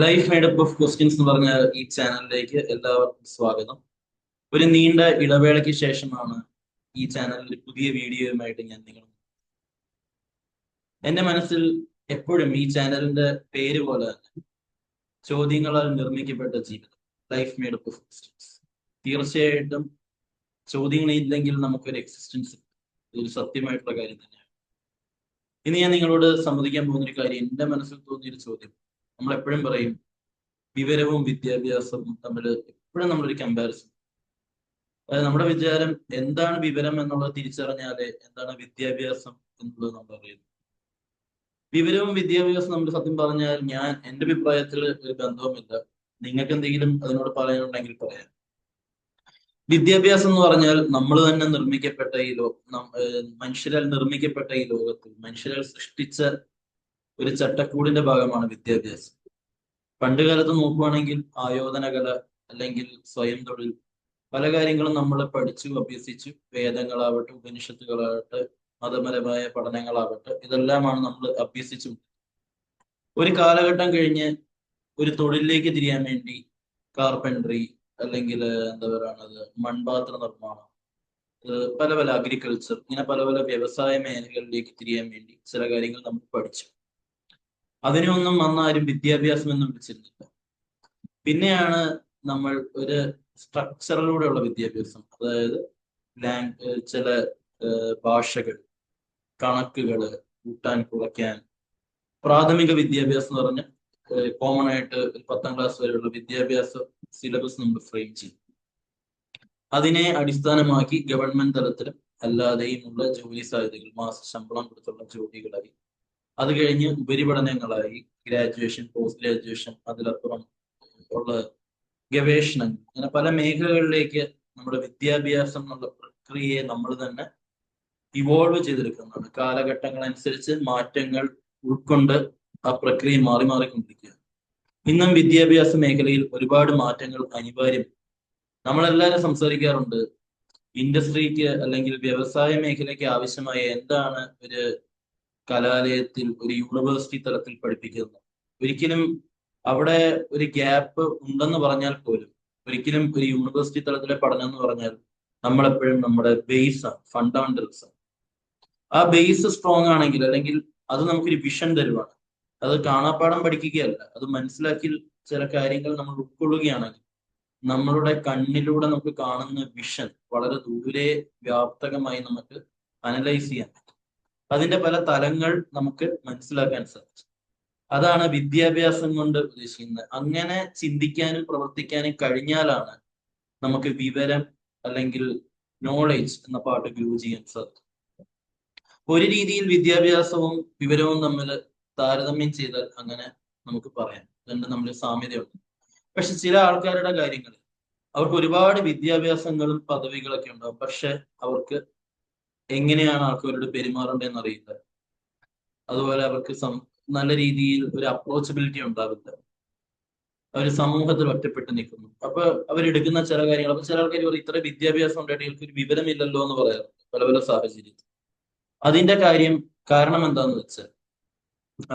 Life made up of questions എന്ന് പറഞ്ഞ ഈ ചാനലിലേക്ക് എല്ലാവർക്കും സ്വാഗതം. ഒരു നീണ്ട ഇടവേളയ്ക്ക് ശേഷമാണ് ഈ ചാനലിൽ പുതിയ വീഡിയോയുമായിട്ട് ഞാൻ നിങ്ങൾ. എന്റെ മനസ്സിൽ എപ്പോഴും ഈ ചാനലിന്റെ പേര് പോലെ തന്നെ ചോദ്യങ്ങളാൽ നിർമ്മിക്കപ്പെട്ട ജീവിതം, ലൈഫ് മേഡപ്പ് ഓഫ് ക്വസ്റ്റ്യൻസ്. തീർച്ചയായിട്ടും ചോദ്യങ്ങളില്ലെങ്കിൽ നമുക്കൊരു എക്സിസ്റ്റൻസ്, ഒരു സത്യമായിട്ടുള്ള കാര്യം തന്നെയാണ്. ഇനി ഞാൻ നിങ്ങളോട് സമ്മതിക്കാൻ പോകുന്ന ഒരു കാര്യം, എന്റെ മനസ്സിൽ തോന്നിയൊരു ചോദ്യം. നമ്മൾ എപ്പോഴും പറയും വിവരവും വിദ്യാഭ്യാസവും തമ്മിൽ എപ്പോഴും നമ്മളൊരു കമ്പാരിസൺ. അതായത് നമ്മുടെ വിചാരം എന്താണ് വിവരം എന്നുള്ളത് തിരിച്ചറിഞ്ഞാലേ എന്താണ് വിദ്യാഭ്യാസം എന്നുള്ളത് നമ്മൾ അറിയുന്നു. വിവരവും വിദ്യാഭ്യാസവും നമ്മൾ സത്യം പറഞ്ഞാൽ എന്റെ അഭിപ്രായത്തിൽ ഒരു ബന്ധവുമില്ല. നിങ്ങൾക്ക് എന്തെങ്കിലും അതിനോട് പറയാനുണ്ടെങ്കിൽ പറയാം. വിദ്യാഭ്യാസം എന്ന് പറഞ്ഞാൽ നമ്മൾ തന്നെ നിർമ്മിക്കപ്പെട്ട മനുഷ്യരാൽ നിർമ്മിക്കപ്പെട്ട ഈ ലോകത്തിൽ മനുഷ്യരാൽ സൃഷ്ടിച്ച ഒരു ചട്ടക്കൂടിന്റെ ഭാഗമാണ് വിദ്യാഭ്യാസം. പണ്ട് കാലത്ത് നോക്കുവാണെങ്കിൽ ആയോധന കല അല്ലെങ്കിൽ സ്വയം തൊഴിൽ, പല കാര്യങ്ങളും നമ്മൾ പഠിച്ചു അഭ്യസിച്ചു. വേദങ്ങളാവട്ടെ, ഉപനിഷത്തുകളാവട്ടെ, മതപരമായ പഠനങ്ങളാവട്ടെ, ഇതെല്ലാമാണ് നമ്മൾ അഭ്യസിച്ചു. ഒരു കാലഘട്ടം കഴിഞ്ഞ് ഒരു തൊഴിലിലേക്ക് തിരിയാൻ വേണ്ടി കാർപ്പൻട്രി അല്ലെങ്കിൽ എന്താ പറയുന്നത് മൺപാത്ര നിർമ്മാണം, പല പല അഗ്രികൾച്ചർ, ഇങ്ങനെ പല പല വ്യവസായ മേഖലകളിലേക്ക് തിരിയാൻ വേണ്ടി ചില കാര്യങ്ങൾ നമ്മൾ പഠിച്ചു. അതിനൊന്നും അന്നാരും വിദ്യാഭ്യാസം എന്ന് വിളിച്ചിരുന്നില്ല. പിന്നെയാണ് നമ്മൾ ഒരു സ്ട്രക്ചറിലൂടെയുള്ള വിദ്യാഭ്യാസം, അതായത് ചില ഭാഷകൾ, കണക്കുകള്, കൂട്ടാൻ കുറയ്ക്കാൻ, പ്രാഥമിക വിദ്യാഭ്യാസം എന്ന് പറഞ്ഞ കോമൺ ആയിട്ട് ഒരു 10ാം ക്ലാസ് വരെയുള്ള വിദ്യാഭ്യാസ സിലബസ് നമ്മൾ ഫ്രെയിം ചെയ്യും. അതിനെ അടിസ്ഥാനമാക്കി ഗവൺമെന്റ് തലത്തിലും അല്ലാതെയുമുള്ള ജോലി സാധ്യതകൾ, മാസ ശമ്പളം കൊടുത്തുള്ള ജോലികളായി, അത് കഴിഞ്ഞ് ഉപരിപഠനങ്ങളായി, ഗ്രാജുവേഷൻ, പോസ്റ്റ് ഗ്രാജുവേഷൻ, അതിലപ്പുറം ഉള്ള ഗവേഷണങ്ങൾ, അങ്ങനെ പല മേഖലകളിലേക്ക് നമ്മുടെ വിദ്യാഭ്യാസം എന്നുള്ള പ്രക്രിയയെ നമ്മൾ തന്നെ ഇവോൾവ് ചെയ്തെടുക്കുന്നതാണ്. കാലഘട്ടങ്ങളനുസരിച്ച് മാറ്റങ്ങൾ ഉൾക്കൊണ്ട് ആ പ്രക്രിയ മാറി മാറിക്കൊണ്ടിരിക്കുകയാണ്. ഇന്നും വിദ്യാഭ്യാസ മേഖലയിൽ ഒരുപാട് മാറ്റങ്ങൾ അനിവാര്യം. നമ്മളെല്ലാവരും സംസാരിക്കാറുണ്ട് ഇൻഡസ്ട്രിക്ക് അല്ലെങ്കിൽ വ്യവസായ മേഖലയ്ക്ക് ആവശ്യമായ എന്താണ് ഒരു കലാലയത്തിൽ, ഒരു യൂണിവേഴ്സിറ്റി തലത്തിൽ പഠിപ്പിക്കുന്നത്. ഒരിക്കലും അവിടെ ഒരു ഗ്യാപ്പ് ഉണ്ടെന്ന് പറഞ്ഞാൽ പോലും, ഒരിക്കലും ഒരു യൂണിവേഴ്സിറ്റി തലത്തിലെ പഠനം എന്ന് പറഞ്ഞാൽ നമ്മളെപ്പോഴും നമ്മുടെ ബേസ് ആണ്, ഫണ്ടമെന്റൽസ് ആണ്. ആ ബേസ് സ്ട്രോങ് ആണെങ്കിൽ, അല്ലെങ്കിൽ അത് നമുക്കൊരു വിഷൻ തരുവാണ്. അത് കാണാപ്പാഠം പഠിക്കുകയല്ല, അത് മനസ്സിലാക്കി ചില കാര്യങ്ങൾ നമ്മൾ ഉൾക്കൊള്ളുകയാണെങ്കിൽ നമ്മളുടെ കണ്ണിലൂടെ നമുക്ക് കാണുന്ന വിഷൻ വളരെ ദൂരെ വ്യാപ്തകമായി നമുക്ക് അനലൈസ് ചെയ്യാൻ പറ്റും. അതിന്റെ പല തലങ്ങൾ നമുക്ക് മനസ്സിലാക്കാൻ സാധിച്ചു. അതാണ് വിദ്യാഭ്യാസം കൊണ്ട് ഉദ്ദേശിക്കുന്നത്. അങ്ങനെ ചിന്തിക്കാനും പ്രവർത്തിക്കാനും കഴിഞ്ഞാലാണ് നമുക്ക് വിവരം അല്ലെങ്കിൽ നോളേജ് എന്ന പാട്ട് ഗ്രൂ ചെയ്യാൻ സാധിക്കും. ഒരു രീതിയിൽ വിദ്യാഭ്യാസവും വിവരവും തമ്മിൽ താരതമ്യം ചെയ്താൽ അങ്ങനെ നമുക്ക് പറയാം, രണ്ടും തമ്മിൽ സാമ്യതയുണ്ട്. പക്ഷെ ചില ആൾക്കാരുടെ കാര്യങ്ങൾ, അവർക്ക് ഒരുപാട് വിദ്യാഭ്യാസങ്ങളും പദവികളൊക്കെ ഉണ്ടാവും, പക്ഷെ അവർക്ക് എങ്ങനെയാണ് ആൾക്കാരോട് പെരുമാറേണ്ടതെന്ന് അറിയില്ല. അതുപോലെ അവർക്ക് നല്ല രീതിയിൽ ഒരു അപ്രോച്ചബിലിറ്റി ഉണ്ടാവില്ല. അവർ സമൂഹത്തിൽ ഒറ്റപ്പെട്ട് നിൽക്കുന്നു. അപ്പൊ അവരെടുക്കുന്ന ചില കാര്യങ്ങൾ, അപ്പൊ ചില ആൾക്കാർ പറയും ഇത്ര വിദ്യാഭ്യാസം ഉണ്ടായിട്ട് ഇവർക്ക് ഒരു വിവരമില്ലല്ലോ എന്ന് പറയാറുണ്ട് പല പല സാഹചര്യത്തിൽ. അതിന്റെ കാരണം എന്താന്ന് വെച്ചാൽ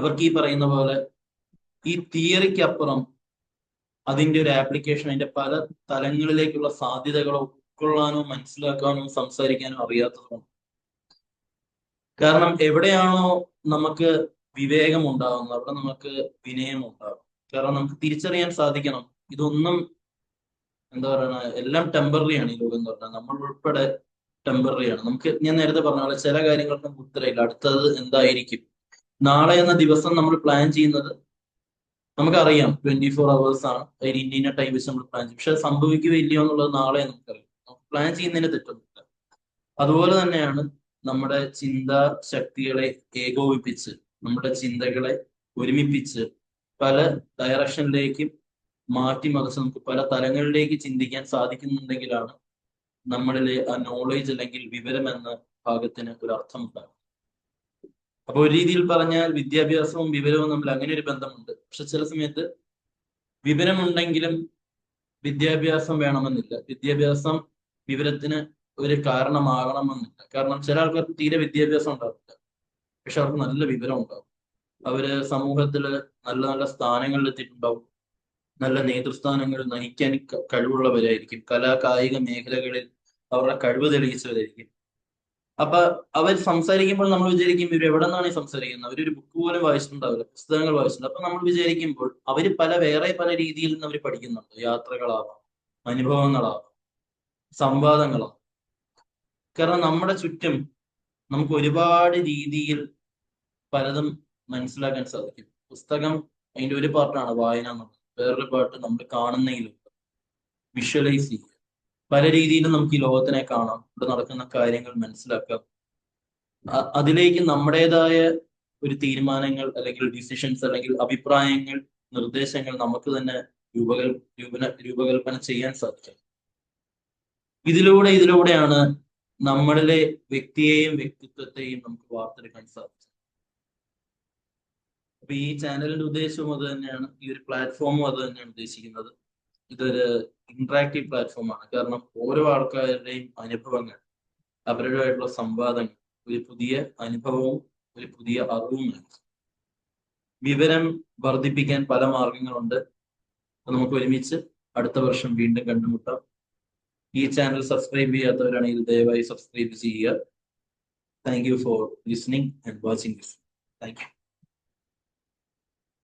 അവർക്ക് ഈ പറയുന്ന പോലെ ഈ തിയറിക്ക് അപ്പുറം അതിന്റെ ഒരു ആപ്ലിക്കേഷൻ, അതിന്റെ പല തലങ്ങളിലേക്കുള്ള സാധ്യതകളോ ഉൾക്കൊള്ളാനോ മനസ്സിലാക്കാനോ സംസാരിക്കാനോ അറിയാത്തതുകൊണ്ട്. കാരണം എവിടെയാണോ നമുക്ക് വിവേകം ഉണ്ടാകുന്നത് അവിടെ നമുക്ക് വിനയം ഉണ്ടാകും. കാരണം നമുക്ക് തിരിച്ചറിയാൻ സാധിക്കണം, ഇതൊന്നും എന്താ പറയുക, എല്ലാം ടെമ്പററി ആണ്. ഈ ലോകം എന്ന് പറഞ്ഞാൽ നമ്മൾ ഉൾപ്പെടെ ടെമ്പററി ആണ്. ഞാൻ നേരത്തെ പറഞ്ഞ പോലെ ചില കാര്യങ്ങൾക്കും ഉത്തരയില്ല, അടുത്തത് എന്തായിരിക്കും. നാളെ എന്ന ദിവസം നമ്മൾ പ്ലാൻ ചെയ്യുന്നത് നമുക്കറിയാം 24 hours ആണ്, അതിന് ഇന്ന ടൈം വെച്ച് നമ്മൾ പ്ലാൻ ചെയ്യും. പക്ഷെ അത് സംഭവിക്കുകയില്ലയോ എന്നുള്ളത് നാളെ നമുക്കറിയാം. നമുക്ക് പ്ലാൻ ചെയ്യുന്നതിന് തെറ്റൊന്നുമില്ല. അതുപോലെ തന്നെയാണ് നമ്മുടെ ചിന്താ ശക്തികളെ ഏകോപിപ്പിച്ച്, നമ്മുടെ ചിന്തകളെ ഒരുമിപ്പിച്ച് പല ഡയറക്ഷനിലേക്കും മാറ്റിമറിച്ച് നമുക്ക് പല തലങ്ങളിലേക്ക് ചിന്തിക്കാൻ സാധിക്കുന്നുണ്ടെങ്കിലാണ് നമ്മളിലെ ആ നോളേജ് അല്ലെങ്കിൽ വിവരം എന്ന ഭാഗത്തിന് ഒരു അർത്ഥം ഉണ്ടാകും. അപ്പൊ ഒരു രീതിയിൽ പറഞ്ഞാൽ വിദ്യാഭ്യാസവും വിവരവും തമ്മിൽ അങ്ങനെ ഒരു ബന്ധമുണ്ട്. പക്ഷെ ചില സമയത്ത് വിവരമുണ്ടെങ്കിലും വിദ്യാഭ്യാസം വേണമെന്നില്ല, വിദ്യാഭ്യാസം വിവരത്തിന് ഒരു കാരണമാകണമെന്നില്ല. കാരണം ചില ആൾക്കാർക്ക് തീരെ വിദ്യാഭ്യാസം ഉണ്ടാവില്ല, പക്ഷെ അവർക്ക് നല്ല വിവരം ഉണ്ടാവും. അവര് സമൂഹത്തില് നല്ല നല്ല സ്ഥാനങ്ങളിൽ എത്തിയിട്ടുണ്ടാവും. നല്ല നേതൃസ്ഥാനങ്ങൾ നയിക്കാൻ കഴിവുള്ളവരായിരിക്കും. കലാ കായിക മേഖലകളിൽ അവരുടെ കഴിവ് തെളിയിച്ചവരായിരിക്കും. അപ്പൊ അവർ സംസാരിക്കുമ്പോൾ നമ്മൾ വിചാരിക്കും ഇവർ എവിടെ നിന്നാണ് ഈ സംസാരിക്കുന്നത്, അവരൊരു ബുക്ക് പോലും വായിച്ചിട്ടുണ്ടാവില്ല, പുസ്തകങ്ങൾ വായിച്ചിട്ടുണ്ട്. അപ്പൊ നമ്മൾ വിചാരിക്കുമ്പോൾ അവർ വേറെ പല രീതിയിൽ നിന്ന് അവർ പഠിക്കുന്നുണ്ട്. യാത്രകളാവാം, അനുഭവങ്ങളാവാം, സംവാദങ്ങളാവാം. കാരണം നമ്മുടെ ചുറ്റും നമുക്ക് ഒരുപാട് രീതിയിൽ പലതും മനസ്സിലാക്കാൻ സാധിക്കും. പുസ്തകം അതിന്റെ ഒരു പാർട്ടാണ് വായന എന്നുള്ളത്. വേറൊരു പാർട്ട് നമ്മൾ കാണുന്നതിലും വിഷ്വലൈസ് ചെയ്യുക. പല രീതിയിലും നമുക്ക് ഈ ലോകത്തിനെ കാണാം, ഇവിടെ നടക്കുന്ന കാര്യങ്ങൾ മനസ്സിലാക്കാം. അതിലേക്ക് നമ്മുടേതായ ഒരു തീരുമാനങ്ങൾ അല്ലെങ്കിൽ ഡിസിഷൻസ് അല്ലെങ്കിൽ അഭിപ്രായങ്ങൾ, നിർദ്ദേശങ്ങൾ നമുക്ക് തന്നെ രൂപകൽപ്പന ചെയ്യാൻ സാധിക്കും. ഇതിലൂടെയാണ് നമ്മളിലെ വ്യക്തിയെയും വ്യക്തിത്വത്തെയും നമുക്ക് വാർത്തെടുക്കാൻ സാധിക്കും. അപ്പൊ ഈ ചാനലിന്റെ ഉദ്ദേശവും അത് തന്നെയാണ്, ഈ ഒരു പ്ലാറ്റ്ഫോമും അത് തന്നെയാണ് ഉദ്ദേശിക്കുന്നത്. ഇതൊരു ഇന്ററാക്റ്റീവ് പ്ലാറ്റ്ഫോമാണ്. കാരണം ഓരോ ആൾക്കാരുടെയും അനുഭവങ്ങൾ, അവരുടേതായിട്ടുള്ള സംവാദങ്ങൾ ഒരു പുതിയ അനുഭവവും ഒരു പുതിയ അറിവും നൽകും. വിവരം വർദ്ധിപ്പിക്കാൻ പല മാർഗങ്ങളുണ്ട്. നമുക്ക് ഒരുമിച്ച് അടുത്ത വർഷം വീണ്ടും കണ്ടുമുട്ടാം. ഈ ചാനൽ സബ്സ്ക്രൈബ് ചെയ്യാത്തവരാണെങ്കിൽ ദയവായി സബ്സ്ക്രൈബ് ചെയ്യുക. Thank you for listening and watching this. Thank you.